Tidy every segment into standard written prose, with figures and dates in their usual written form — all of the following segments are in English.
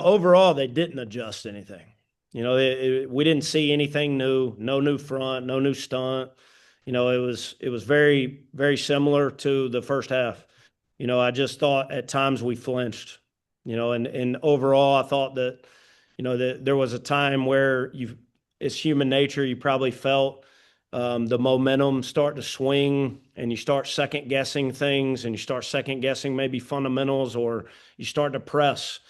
Overall, they didn't adjust anything. We didn't see anything new, no new front, no new stunt. It was very, very similar to the first half. I just thought at times we flinched. And overall, I thought that there was a time where it's human nature. You probably felt the momentum start to swing, and you start second guessing things, and you start second guessing maybe fundamentals, or you start to press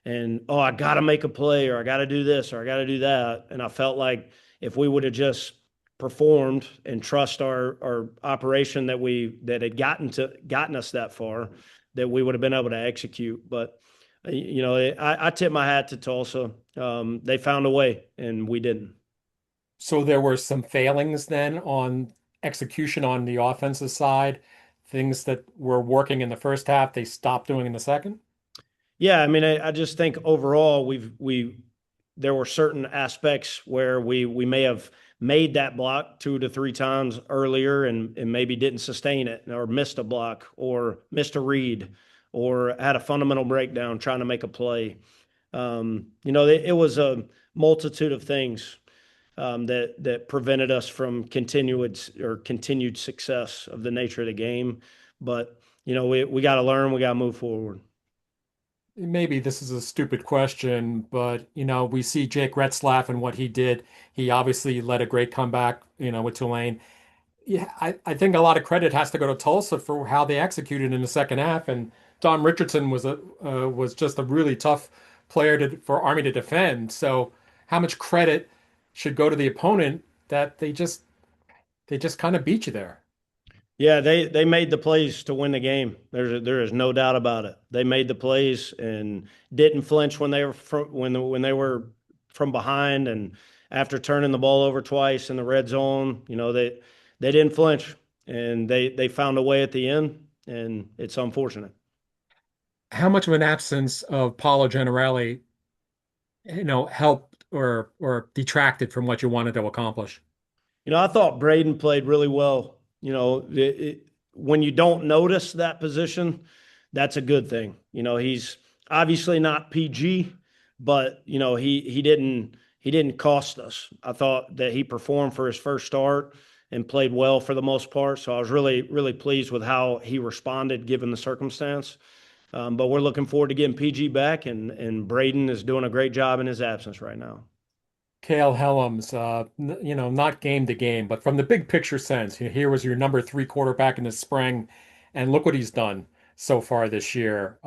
and, oh, I got to make a play, or I got to do this, or I got to do that. And I felt like if we would have just performed and trust our operation that had gotten us that far, that we would have been able to execute. But I tip my hat to Tulsa. They found a way, and we didn't. So there were some failings then on execution on the offensive side, things that were working in the first half, they stopped doing in the second. Yeah, I mean, I just think overall we there were certain aspects where we may have made that block 2 to 3 times earlier and maybe didn't sustain it, or missed a block, or missed a read, or had a fundamental breakdown trying to make a play. It was a multitude of things that prevented us from continued success of the nature of the game. But we got to learn, we got to move forward. Maybe this is a stupid question, but we see Jake Retzlaff and what he did. He obviously led a great comeback, with Tulane. Yeah, I think a lot of credit has to go to Tulsa for how they executed in the second half. And Don Richardson was just a really tough player for Army to defend. So how much credit should go to the opponent that they just kind of beat you there? Yeah, they made the plays to win the game. There is no doubt about it. They made the plays and didn't flinch when they were from behind, and after turning the ball over twice in the red zone, they didn't flinch, and they found a way at the end, and it's unfortunate. How much of an absence of Paulo Generali, helped or detracted from what you wanted to accomplish? I thought Braden played really well. When you don't notice that position, that's a good thing. He's obviously not PG, but he didn't cost us. I thought that he performed for his first start and played well for the most part. So I was really, really pleased with how he responded given the circumstance. But we're looking forward to getting PG back, and Braden is doing a great job in his absence right now. Cale Helms, not game to game, but from the big picture sense, here was your number three quarterback in the spring, and look what he's done so far this year,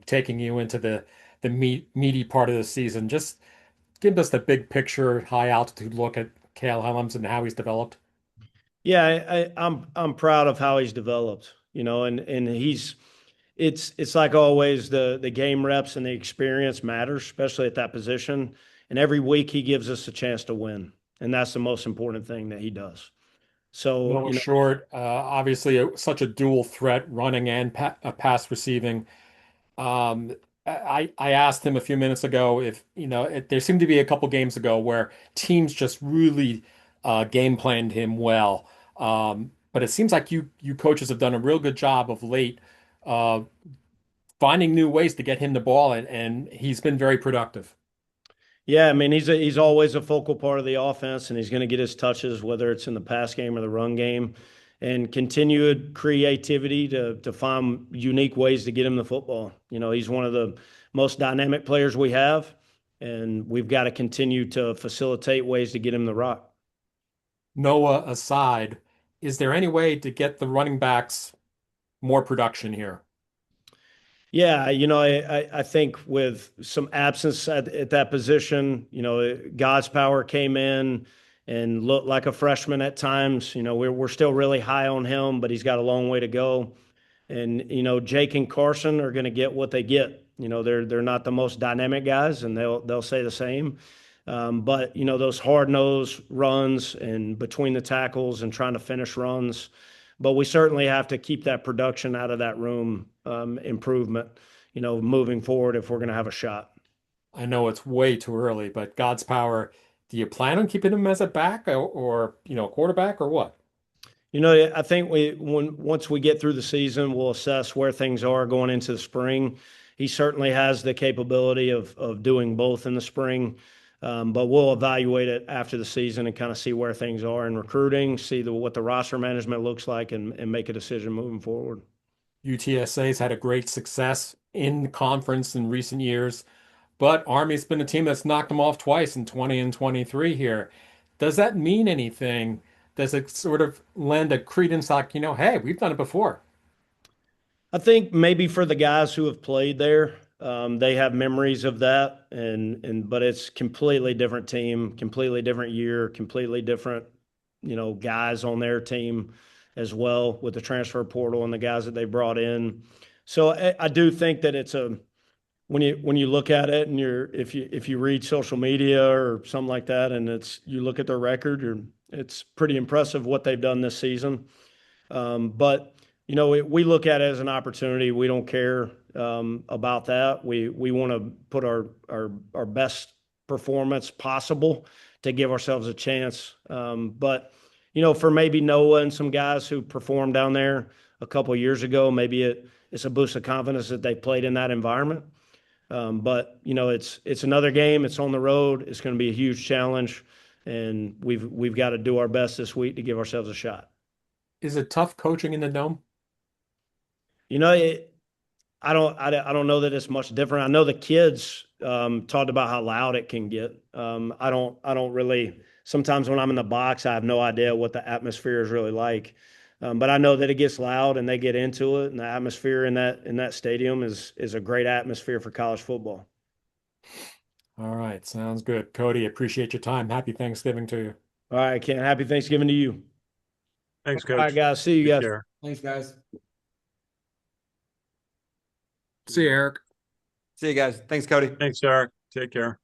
taking you into the meaty part of the season. Just give us the big picture, high altitude look at Cale Helms and how he's developed. Yeah, I'm proud of how he's developed. And it's like always, the game reps and the experience matters, especially at that position. And every week he gives us a chance to win, and that's the most important thing that he does. So Noah Short, obviously such a dual threat, running and pass receiving. Um, I asked him a few minutes ago if, there seemed to be a couple games ago where teams just really game planned him well. But it seems like you coaches have done a real good job of late uh, finding new ways to get him the ball, and he's been very productive. yeah, I mean he's always a focal part of the offense, and he's going to get his touches whether it's in the pass game or the run game, and continued creativity to find unique ways to get him the football. He's one of the most dynamic players we have, and we've got to continue to facilitate ways to get him the rock. Noah aside, is there any way to get the running backs more production here? Yeah, I think with some absence at that position, God's power came in and looked like a freshman at times. We're still really high on him, but he's got a long way to go. And Jake and Carson are going to get what they get. They're not the most dynamic guys, and they'll say the same. But those hard nosed runs and between the tackles and trying to finish runs. But we certainly have to keep that production out of that room improvement. Moving forward if we're going to have a shot. I know it's way too early, but God's power, do you plan on keeping him as a back or quarterback or what? I think once we get through the season, we'll assess where things are going into the spring. he certainly has the capability of doing both in the spring. But we'll evaluate it after the season and kind of see where things are in recruiting, see what the roster management looks like, and make a decision moving forward. UTSA's had a great success in the conference in recent years, but Army's been a team that's knocked them off twice in 20 and 23 here. Does that mean anything? Does it sort of lend a credence like, hey, we've done it before? I think maybe for the guys who have played there, they have memories of that, and but it's completely different team, completely different year, completely different, guys on their team as well with the transfer portal and the guys that they brought in. So I do think that it's a when you look at it and if you read social media or something like that, and you look at their record, it's pretty impressive what they've done this season. But we look at it as an opportunity. We don't care about that. We want to put our best performance possible to give ourselves a chance. But for maybe Noah and some guys who performed down there a couple of years ago, maybe it's a boost of confidence that they played in that environment. But it's another game. It's on the road. It's going to be a huge challenge, and we've got to do our best this week to give ourselves a shot. Is it tough coaching in the dome? You know, I don't know that it's much different. I know the kids talked about how loud it can get. I don't really. Sometimes when I'm in the box, I have no idea what the atmosphere is really like. But I know that it gets loud and they get into it, and the atmosphere in that stadium is a great atmosphere for college football. All right, sounds good. Cody, appreciate your time. Happy Thanksgiving to you. All right, Ken. Happy Thanksgiving to you. Thanks, All right, Coach. guys. See you Take guys. care. Thanks, guys. See you, Eric. See you guys. Thanks, Cody. Thanks, Eric. Take care.